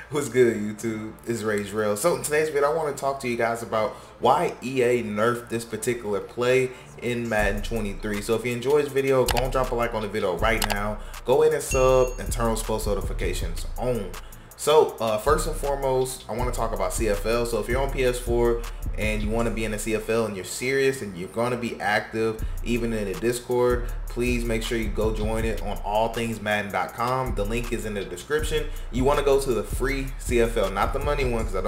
What's good, YouTube? It's Rage Rail. So in today's video, I want to talk to you guys about why EA nerfed this particular play in Madden 23. So if you enjoyed this video, go and drop a like on the video right now. Go in and sub and turn those post notifications on. So first and foremost, I want to talk about CFL. So if you're on PS4 and you want to be in the CFL and you're serious and you're going to be active even in the Discord, please make sure you go join it on allthingsmadden.com. The link is in the description. You want to go to the free CFL, not the money one, because I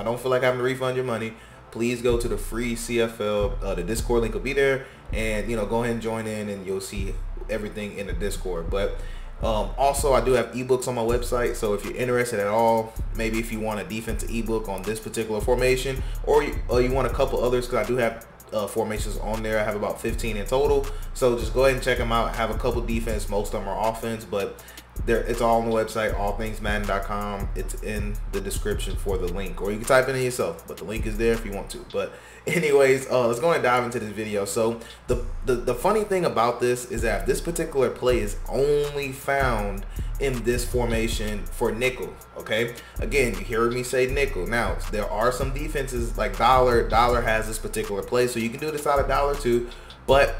don't feel like having to refund your money. Please go to the free CFL. The Discord link will be there, and go ahead and join in and you'll see everything in the Discord. But also, I do have ebooks on my website, so if you're interested at all, maybe if you want a defensive ebook on this particular formation, or you want a couple others, because I do have formations on there. I have about 15 in total, so just go ahead and check them out. I have a couple defense, most of them are offense, but it's all on the website, allthingsmadden.com. It's in the description for the link, or you can type it in yourself, but the link is there if you want to. But anyways, let's go and dive into this video. So the funny thing about this is that this particular play is only found in this formation for nickel. Okay, again, you heard me say nickel. Now there are some defenses like dollar has this particular play, so you can do this out of dollar too, but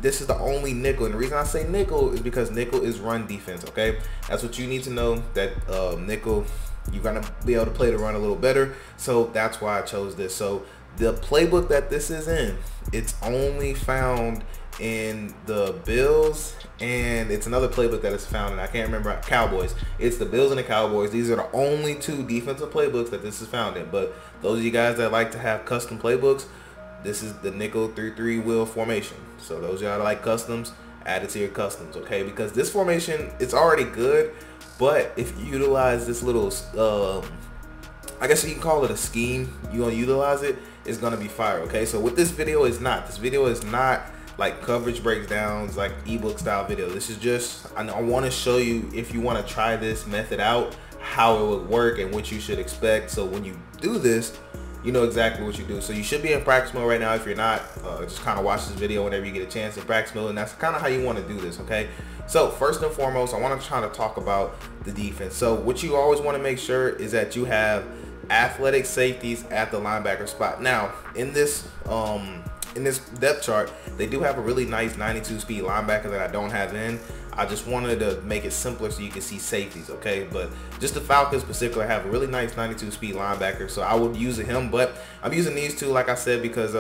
this is the only nickel, and the reason I say nickel is because nickel is run defense. Okay, that's what you need to know, that nickel, you're gonna be able to play the run a little better, so that's why I chose this. So the playbook that this is in, it's only found in the Bills, and it's another playbook that is found in, I can't remember, Cowboys. It's the Bills and the Cowboys. These are the only two defensive playbooks that this is found in. But those of you guys that like to have custom playbooks, this is the nickel 3-3 wheel formation. So those of y'all that like customs, add it to your customs, okay? Because this formation, it's already good, but if you utilize this little, I guess you can call it a scheme, you're gonna utilize it, it's gonna be fire, okay? So what this video is not, like coverage breakdowns, like ebook style video. This is just, I want to show you, if you want to try this method out, how it would work and what you should expect. So when you do this, you know exactly what you do. So you should be in practice mode right now. If you're not, just kind of watch this video whenever you get a chance in practice mode, and that's kind of how you want to do this, okay? So first and foremost, I want to try to talk about the defense. So what you always want to make sure is that you have athletic safeties at the linebacker spot. Now in this depth chart, they do have a really nice 92 speed linebacker that I don't have in. I just wanted to make it simpler so you can see safeties, okay? But just the Falcons particular have a really nice 92 speed linebacker, so I would use him. But I'm using these two, like I said, because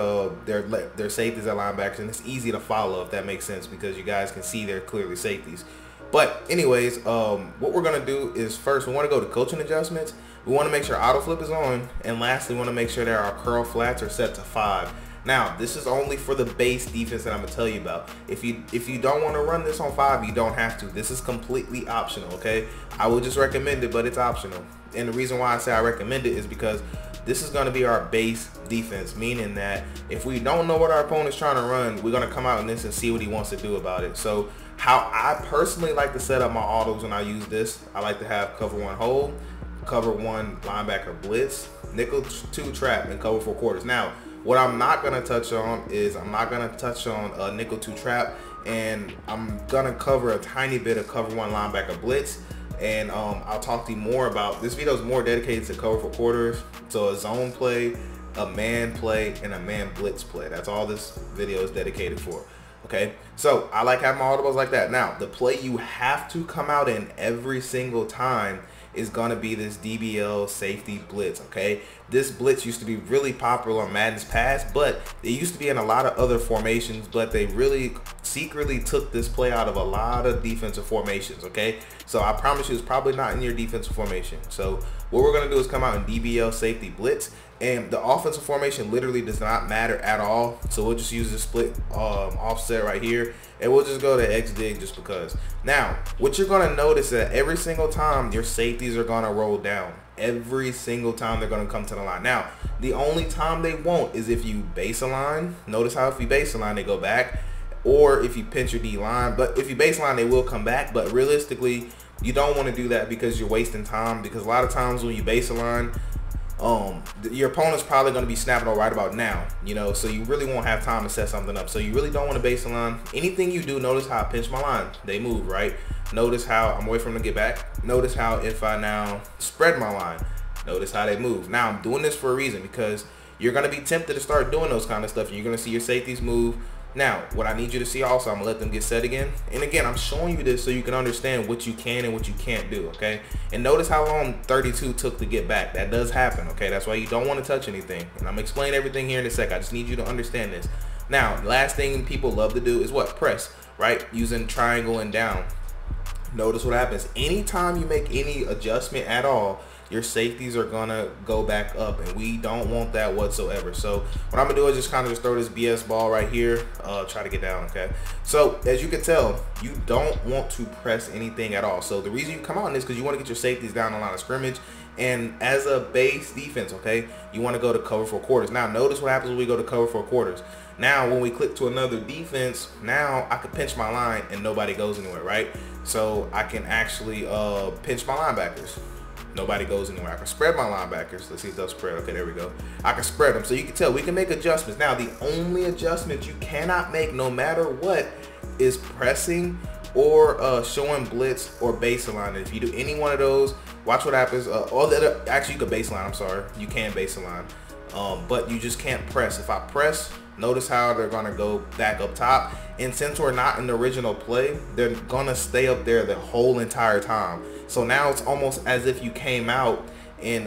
they're safeties at linebackers, and it's easy to follow, if that makes sense, because you guys can see they're clearly safeties. But anyways, what we're gonna do is, first we want to go to coaching adjustments. We want to make sure auto flip is on, and lastly we want to make sure that our curl flats are set to 5. Now, this is only for the base defense that I'm gonna tell you about. If you don't want to run this on 5, you don't have to. This is completely optional, okay? I would just recommend it, but it's optional. And the reason why I say I recommend it is because this is gonna be our base defense, meaning that if we don't know what our opponent's trying to run, we're gonna come out in this and see what he wants to do about it. So how I personally like to set up my autos when I use this, I like to have cover 1 hold, cover 1 linebacker blitz, nickel 2 trap, and cover 4 quarters. Now, what I'm not going to touch on is I'm not going to touch on nickel 2 trap, and I'm going to cover a tiny bit of cover 1 linebacker blitz, and I'll talk to you more about, this video is more dedicated to cover 4 quarters, so a zone play, a man play, and a man blitz play. That's all this video is dedicated for. Okay, so I like having my audibles like that. Now, the play you have to come out in every single time is gonna be this DBL safety blitz, okay? This blitz used to be really popular on Madden's past, but it used to be in a lot of other formations, but they really secretly took this play out of a lot of defensive formations, okay? So I promise you it's probably not in your defensive formation. So what we're gonna do is come out in DBL safety blitz, and the offensive formation literally does not matter at all. So we'll just use the split offset right here, and we'll just go to X dig just because. Now, what you're gonna notice is that every single time your safeties are gonna roll down. Every single time they're gonna come to the line. Now, the only time they won't is if you base a line. Notice how if you base a line, they go back, or if you pinch your D line. But if you base line, they will come back. But realistically, you don't want to do that because you're wasting time. Because a lot of times when you base a line, your opponent's probably going to be snapping all right about now, you know, so you really won't have time to set something up. So you really don't want to base the line. Anything you do, notice how I pinch my line, they move, right? Notice how I'm waiting for them to get back. Notice how if I now spread my line, notice how they move. Now I'm doing this for a reason, because you're going to be tempted to start doing those kind of stuff, and you're going to see your safeties move. Now, what I need you to see also, I'm going to let them get set again. And again, I'm showing you this so you can understand what you can and what you can't do, okay? And notice how long 32 took to get back. That does happen, okay? That's why you don't want to touch anything. And I'm going to explain everything here in a sec. I just need you to understand this. Now, last thing people love to do is what? Press, right? Using triangle and down. Notice what happens. Anytime you make any adjustment at all, your safeties are gonna go back up, and we don't want that whatsoever. So what I'm gonna do is just kind of just throw this BS ball right here, try to get down, okay? So as you can tell, you don't want to press anything at all. So the reason you come out in this because you want to get your safeties down the line of scrimmage, and as a base defense, okay, you want to go to cover 4 quarters. Now notice what happens when we go to cover 4 quarters. Now when we click to another defense, now I can pinch my line and nobody goes anywhere, right? So I can actually pinch my linebackers. Nobody goes anywhere. I can spread my linebackers. Let's see if they'll spread. Okay, there we go. I can spread them. So you can tell we can make adjustments. Now, the only adjustment you cannot make, no matter what, is pressing or showing blitz or baseline. If you do any one of those, watch what happens. Actually, you can baseline. I'm sorry. You can baseline. But you just can't press. If I press, notice how they're going to go back up top. And since we're not in the original play, they're going to stay up there the whole entire time. So now it's almost as if you came out in,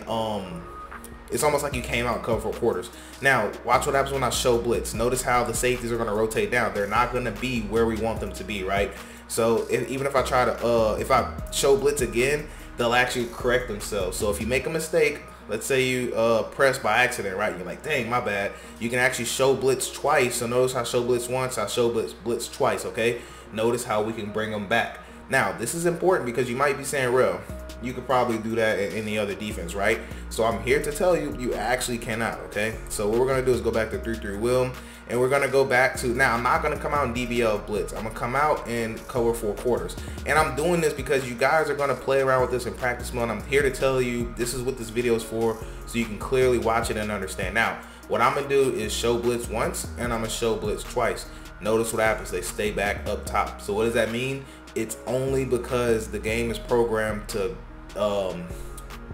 it's almost like you came out and cover 4 quarters. Now, watch what happens when I show blitz. Notice how the safeties are going to rotate down. They're not going to be where we want them to be, right? So even if I try to, if I show blitz again, they'll actually correct themselves. So if you make a mistake, let's say you press by accident, right? You're like, dang, my bad. You can actually show blitz twice. So notice I show blitz once, I show blitz twice, okay? Notice how we can bring them back. Now, this is important because you might be saying, real, you could probably do that in any other defense, right? So I'm here to tell you, you actually cannot, okay? So what we're going to do is go back to 3-3 will, and we're going to go back to, now I'm not going to come out in DBL blitz. I'm going to come out and cover 4 quarters. And I'm doing this because you guys are going to play around with this in practice mode. I'm here to tell you this is what this video is for, so you can clearly watch it and understand. Now, what I'm going to do is show blitz once, and I'm going to show blitz twice. Notice what happens. They stay back up top. So what does that mean? It's only because the game is programmed to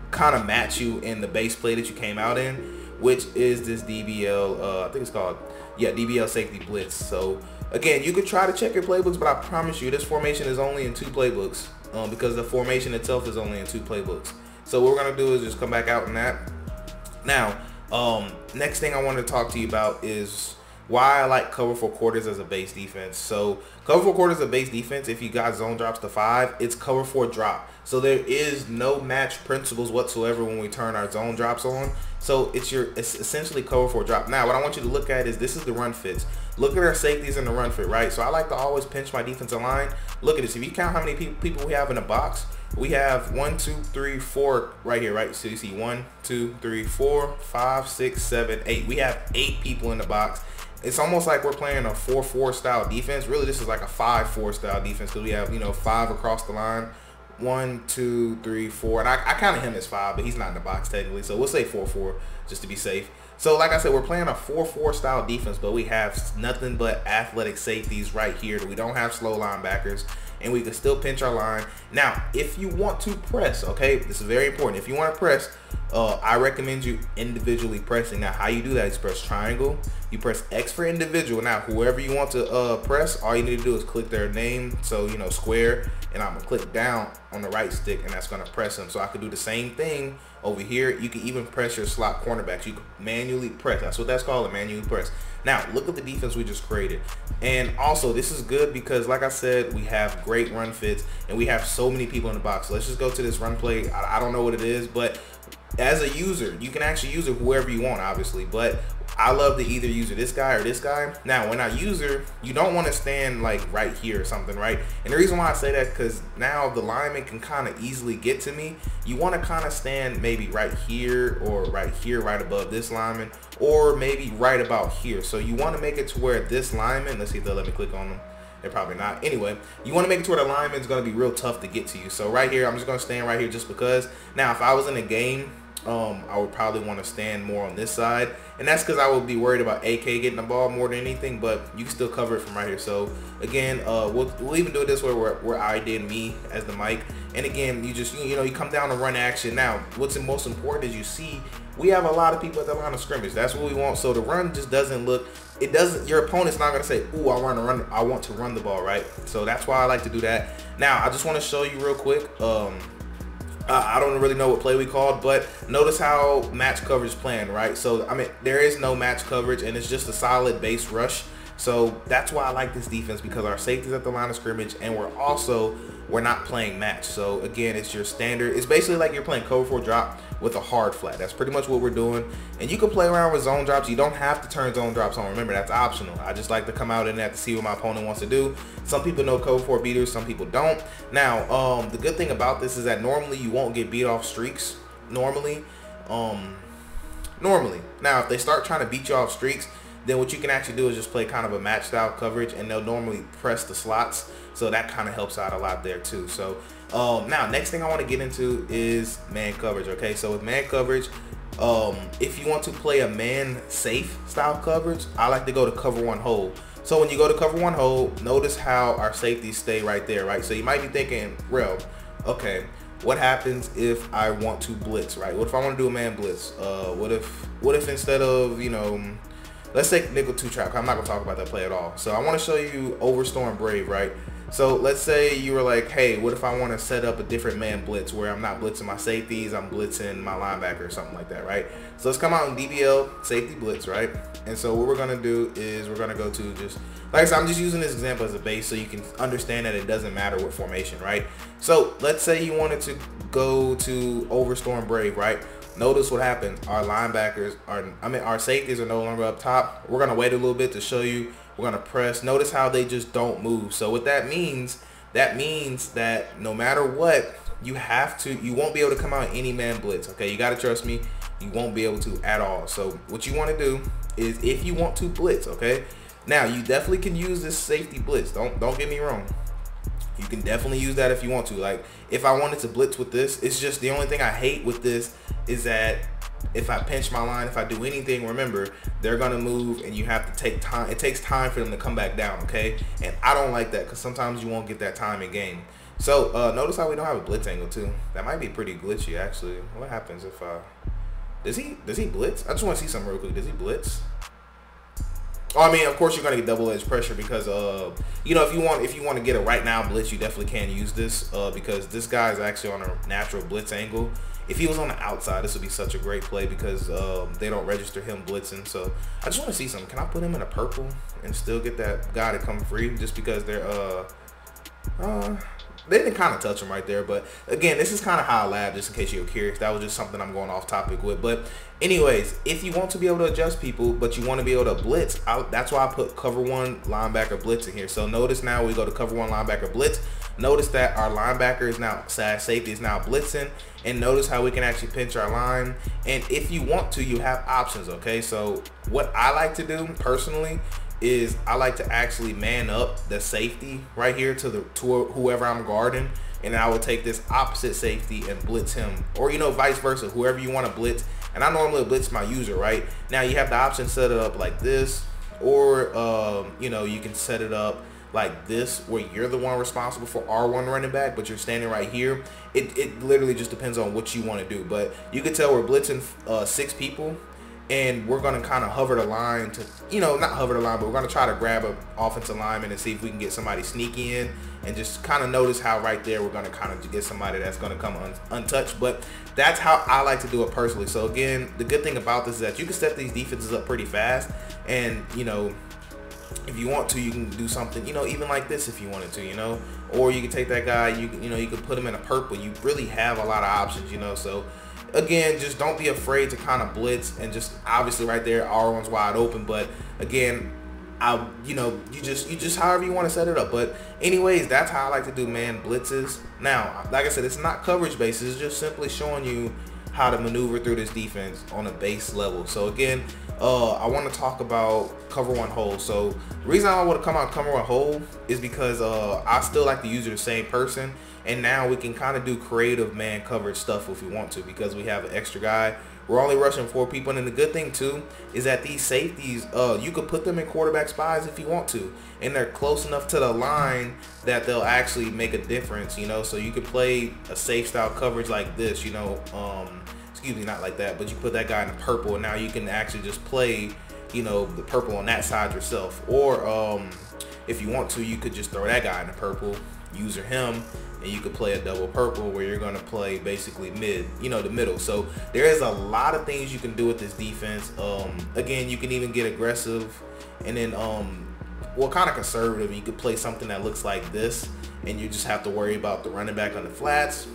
kind of match you in the base play that you came out in, which is this DBL, I think it's called, yeah, DBL safety blitz. So again, you could try to check your playbooks, but I promise you this formation is only in 2 playbooks because the formation itself is only in 2 playbooks. So what we're going to do is just come back out in that. Now, next thing I want to talk to you about is why I like cover 4 quarters as a base defense. So cover 4 quarters as a base defense, if you got zone drops to 5, it's cover 4 drop. So there is no match principles whatsoever when we turn our zone drops on. So it's essentially cover 4 drop. Now what I want you to look at is this is the run fits. Look at our safeties in the run fit, right? So I like to always pinch my defensive line. Look at this. If you count how many people we have in the box, we have 1, 2, 3, 4 right here, right? So you see 1, 2, 3, 4, 5, 6, 7, 8. We have 8 people in the box. It's almost like we're playing a 4-4 style defense. Really, this is like a 5-4 style defense because we have, you know, 5 across the line. 1, 2, 3, 4. And I counted him as 5, but he's not in the box technically. So we'll say 4-4 just to be safe. So like I said, we're playing a 4-4 style defense, but we have nothing but athletic safeties right here. We don't have slow linebackers, and we can still pinch our line. Now, if you want to press, okay, this is very important. If you want to press, I recommend you individually pressing. Now, how you do that is press triangle. You press X for individual. Now, whoever you want to press, all you need to do is click their name. So, you know, square, and I'm going to click down on the right stick, and that's going to press them. So I could do the same thing over here. You can even press your slot cornerbacks. You can manually press. That's what that's called, a manually press. Now, look at the defense we just created. And also, this is good because, like I said, we have great run fits, and we have so many people in the box. So let's just go to this run play. I don't know what it is, but as a user, you can actually use it whoever you want, obviously. But I love to either use this guy or this guy. Now, when I use her, you don't want to stand like right here or something, right? And the reason why I say that, because now the lineman can kind of easily get to me. You want to kind of stand maybe right here or right here, right above this lineman, or maybe right about here. So you want to make it to where this lineman, let's see if they'll let me click on them. They're probably not. Anyway, you want to make it to where the lineman's going to be real tough to get to you. So right here, I'm just going to stand right here just because. Now, if I was in a game I would probably want to stand more on this side, and that's because I would be worried about AK getting the ball more than anything, but you can still cover it from right here. So again, we'll even do it this way where I did me as the mic, and again, you just you come down and run action. Now what's the most important is you see we have a lot of people at the line of scrimmage. That's what we want. So the run just doesn't look, your opponent's not going to say, ooh, I want to run the ball, right? So that's why I like to do that. Now I just want to show you real quick, I don't really know what play we called, but notice how match coverage is playing, right? So I mean, there is no match coverage, and it's just a solid base rush. So that's why I like this defense, because our safety's at the line of scrimmage, and we're not playing match. So again, it's your standard. It's basically like you're playing cover 4 drop with a hard flat. That's pretty much what we're doing. And you can play around with zone drops. You don't have to turn zone drops on. Remember, that's optional. I just like to come out in that to see what my opponent wants to do. Some people know cover 4 beaters, some people don't. Now, the good thing about this is that normally you won't get beat off streaks. Normally. Now, if they start trying to beat you off streaks, then what you can actually do is just play kind of a match style coverage, and they'll normally press the slots. So that kind of helps out a lot there too. So now next thing I want to get into is man coverage. Okay, so with man coverage, if you want to play a man safe style coverage, I like to go to cover 1 hole. So when you go to cover 1 hole, notice how our safeties stay right there, right? So you might be thinking, well, okay, what happens if I want to blitz, right? What if I want to do a man blitz? What if instead of, let's take nickel 2 trap. I'm not gonna talk about that play at all. So I want to show you Overstorm Brave, right? So let's say you were like, hey, what if I want to set up a different man blitz where I'm not blitzing my safeties, I'm blitzing my linebacker or something like that, right? So let's come out in DBL safety blitz, right? And so what we're gonna do is we're gonna go to just, like I said, I'm just using this example as a base so you can understand that it doesn't matter what formation, right? So let's say you wanted to go to Overstorm Brave, right? Notice what happens. Our linebackers our safeties are no longer up top. We're gonna wait a little bit to show you. We're gonna press. Notice how they just don't move. So what that means that no matter what, you won't be able to come out in any man blitz. Okay, you gotta trust me. You won't be able to at all. So what you want to do is, if you want to blitz, okay, now you definitely can use this safety blitz. Don't get me wrong. You can definitely use that if you want to. Like, if I wanted to blitz with this, it's just the only thing I hate with this is that if I pinch my line, if I do anything, remember, they're going to move and you have to take time. It takes time for them to come back down, okay? And I don't like that because sometimes you won't get that time in game. So notice how we don't have a blitz angle too. That might be pretty glitchy actually. What happens if does he blitz? I just want to see something real quick. Does he blitz? Oh, I mean, of course you're gonna get double edge pressure because if you want to get a right now blitz, you definitely can use this because this guy is actually on a natural blitz angle. If he was on the outside, this would be such a great play because they don't register him blitzing. So I just want to see something. Can I put him in a purple and still get that guy to come free just because they're they didn't kind of touch him right there. But again, this is kind of how I lab, just in case you're curious. That was just something I'm going off topic with. But anyways, if you want to be able to adjust people, but you want to be able to blitz, that's why I put cover 1 linebacker blitz in here. So notice now we go to cover 1 linebacker blitz. Notice that our linebacker is now, safety is now blitzing. And notice how we can actually pinch our line. And if you want to, you have options, okay? So what I like to do personally is I like to actually man up the safety right here to whoever I'm guarding, and I will take this opposite safety and blitz him, or vice versa, whoever you want to blitz. And I normally blitz my user, right? Now you have the option to set it up like this, or you can set it up like this where you're the one responsible for R1 running back, but you're standing right here. It literally just depends on what you want to do, but you can tell we're blitzing 6 people. And we're going to kind of hover the line to, not hover the line, but we're going to try to grab an offensive lineman and see if we can get somebody sneaky in, and just kind of notice how right there we're going to kind of get somebody that's going to come untouched. But that's how I like to do it personally. So again, the good thing about this is that you can set these defenses up pretty fast, and if you want to, you can do something, even like this if you wanted to, or you can take that guy, you can put him in a purple. You really have a lot of options, so again, just don't be afraid to kind of blitz, and just obviously right there R1's wide open. But again, you just however you want to set it up. But anyways, that's how I like to do man blitzes. Now, like I said, it's not coverage based, it's just simply showing you how to maneuver through this defense on a base level. So again, I want to talk about cover one hold. So the reason I want to come out cover one hold is because I still like to use the same person, and now we can kind of do creative man coverage stuff if we want to, because we have an extra guy. We're only rushing 4 people, and the good thing too is that these safeties, you could put them in quarterback spies if you want to, and they're close enough to the line that they'll actually make a difference, you know. So you could play a safe style coverage like this, you know, excuse me, not like that, but you put that guy in the purple, and now you can actually just play, you know, the purple on that side yourself. Or if you want to, you could just throw that guy in the purple, user him, and you could play a double purple where you're going to play basically mid, you know, the middle. So there is a lot of things you can do with this defense. Again, you can even get aggressive, and then well, kind of conservative. You could play something that looks like this, and you just have to worry about the running back on the flats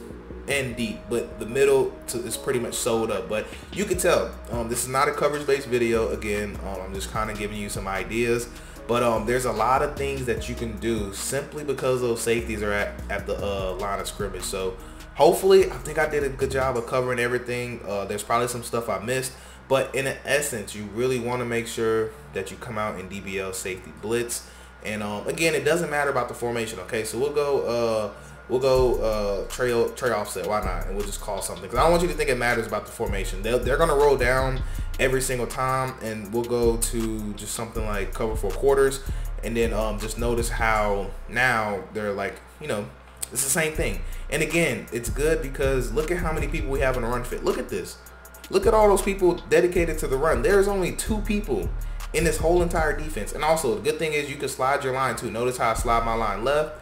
and deep, but the middle is pretty much sold up. But you can tell this is not a coverage based video. Again, I'm just kind of giving you some ideas, but there's a lot of things that you can do simply because those safeties are at the line of scrimmage. So hopefully, I think I did a good job of covering everything. There's probably some stuff I missed, but in essence, you really want to make sure that you come out in DBL safety blitz. And again, it doesn't matter about the formation. Okay, so we'll go tray offset, why not, and we'll just call something, because I don't want you to think it matters about the formation. They're gonna roll down every single time, and we'll go to just something like cover 4 quarters, and then just notice how now they're like, you know, it's the same thing. And again, it's good because look at how many people we have in a run fit. Look at this, look at all those people dedicated to the run. There's only 2 people in this whole entire defense. And also the good thing is you can slide your line too. Notice how I slide my line left,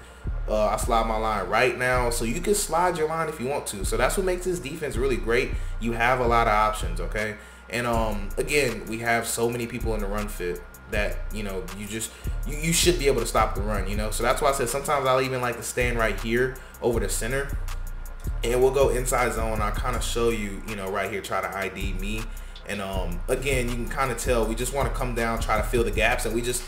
I slide my line right now, so you can slide your line if you want to. So that's what makes this defense really great. You have a lot of options, okay? And again, we have so many people in the run fit that, you know, you should be able to stop the run, you know. So that's why I said sometimes I'll even like to stand right here over the center, and we'll go inside zone. I'll kind of show you, you know, right here, try to ID me. And again, you can kind of tell we just want to come down, try to fill the gaps, and we just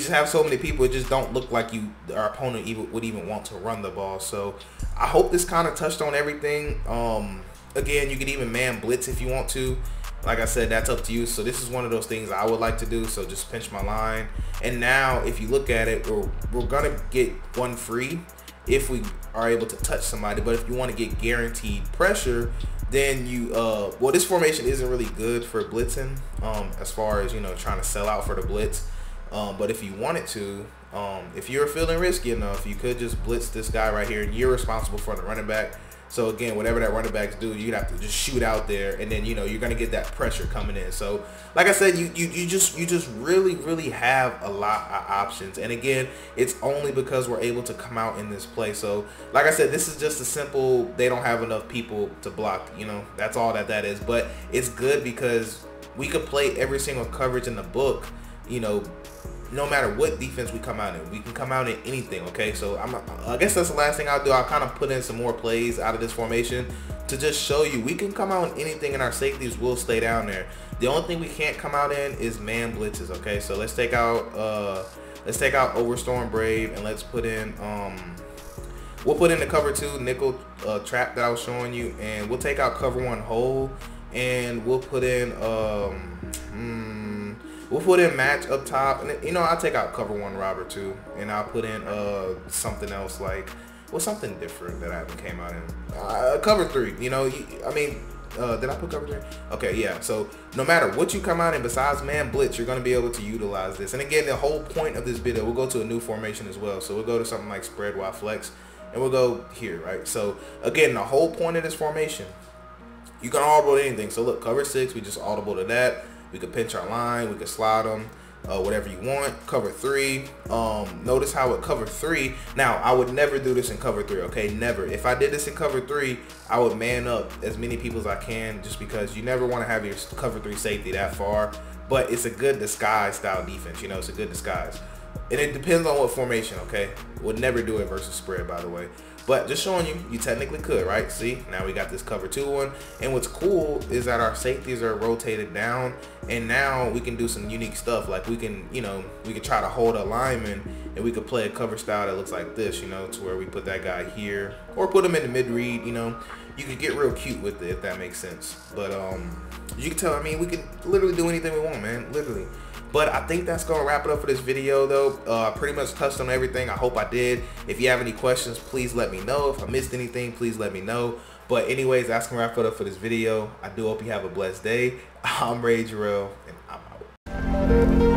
have so many people, it just don't look like our opponent would even want to run the ball. So I hope this kind of touched on everything. Again, you could even man blitz if you want to. Like I said, that's up to you. So this is one of those things I would like to do. So just pinch my line. And now if you look at it, we're going to get 1 free if we are able to touch somebody. But if you want to get guaranteed pressure, then you well, this formation isn't really good for blitzing as far as, you know, trying to sell out for the blitz. But if you wanted to, if you're feeling risky enough, you could just blitz this guy right here, and you're responsible for the running back. So again, whatever that running backs do, you'd have to just shoot out there, and then, you know, you're gonna get that pressure coming in. So like I said, you just really have a lot of options. And again, it's only because we're able to come out in this play. So like I said, this is just a simple, they don't have enough people to block, you know, that's all that is. But it's good because we could play every single coverage in the book, you know, no matter what defense we come out in. We can come out in anything, okay? So I guess that's the last thing I'll do. I'll kind of put in some more plays out of this formation to just show you we can come out in anything, and our safeties will stay down there. The only thing we can't come out in is man blitzes, okay? So let's take out Overstorm Brave, and let's put in we'll put in the cover 2 nickel trap that I was showing you, and we'll take out cover 1 hole, and we'll put in we'll put in match up top, and you know, I'll take out cover 1 robber too, and I'll put in something else, like, well, something different that I haven't came out in. Cover 3, you know, I mean, did I put cover 3? Okay, yeah. So no matter what you come out in besides man blitz, you're gonna be able to utilize this. And again, the whole point of this video, we'll go to a new formation as well. So we'll go to something like spread wide flex, and we'll go here, right? So again, the whole point of this formation, you can audible to anything. So look, cover 6, we just audible to that. We could pinch our line, we could slide them, whatever you want. Cover 3, notice how at cover 3, now I would never do this in cover 3, okay, never. If I did this in cover 3, I would man up as many people as I can, just because you never want to have your cover 3 safety that far. But it's a good disguise style defense, you know, it's a good disguise. And it depends on what formation, okay? Would never do it versus spread, by the way. But just showing you, you technically could, right? See, now we got this cover 2 one. And what's cool is that our safeties are rotated down, and now we can do some unique stuff. Like we can, you know, we can try to hold a lineman, and we could play a cover style that looks like this, you know, to where we put that guy here or put him in the mid read, you know. You could get real cute with it, if that makes sense. But you can tell, I mean, we can literally do anything we want, man, literally. But I think that's gonna wrap it up for this video, though. I pretty much touched on everything. I hope I did. If you have any questions, please let me know. If I missed anything, please let me know. But anyways, that's gonna wrap it up for this video. I do hope you have a blessed day. I'm Ray Jarrell, and I'm out.